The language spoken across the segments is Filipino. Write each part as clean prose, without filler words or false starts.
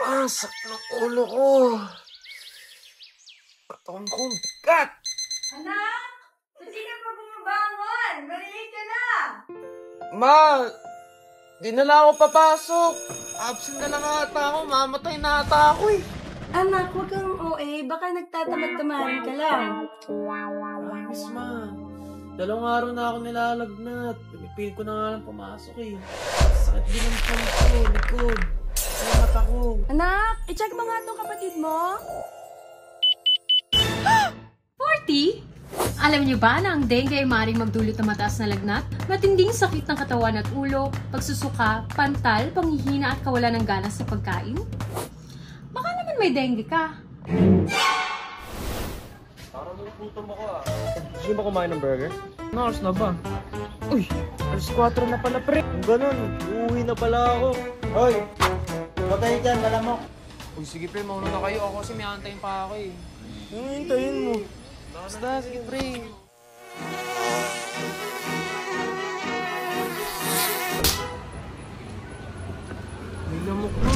Sakit ng ulo ko. Katawan ko, bigat. Anak! Hindi ka pa bumabangon! Malilate ka na! Ma, di na lang ako papasok. Absent na lang ata ako. Mamatay na ata ako eh. Anak, huwag kang OA. Baka nagtatamad-tamahan ka lang. Promise, ma. 2 araw na ako nilalagnat. Pinipilit ko na nga lang pumasok eh. Sakit din ang tiyan ko, likod. Sa mata ko. Anak, i-check mo nga itong kapatid mo. 40? Alam niyo ba na ang dengue ay maaaring magdulot ng mataas na lagnat, matinding sakit ng katawan at ulo, pagsusuka, pantal, panghihina at kawalan ng gana sa pagkain? Baka naman may dengue ka. Parang nagutom ako ah. Gusto ba kumain ng burger? Ano oras na ba? Uy, 4:00 na pala pre. Kung ganun, uuwi na pala ako. Hoy! Huwag kayo dyan, malamok. Uy, sige pre, mauna na kayo. Ako kasi may antayin pa ako eh. Ano hintayin mo? Basta, sige pre. May lamok na.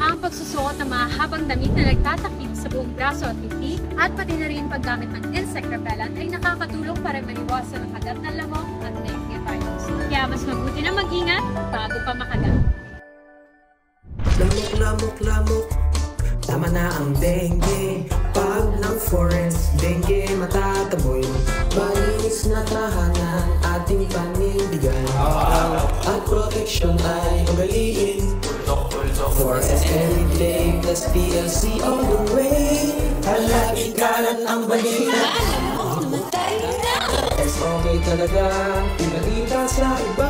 Ang pagsusuot ng mahabang damit na nagtatakip sa buong braso at pipi at pati na rin paggamit ng insect repellent ay nakakatulong para maiwasan ang kagat ng lamok at dengue virus. Kaya mas mabuti na mag-ingat bago pa makagat. Lamok, lamok, lamok, tama na ang dengue. Pag ng forest, dengue matataboy. Malinis na tahanan, ating panindigan. At protection ay ugaliin. Forest everyday, plus PLC all the way. Halagi kanan ang balita. Alam mo, namatay na. Okay talaga, pinalita sa iba.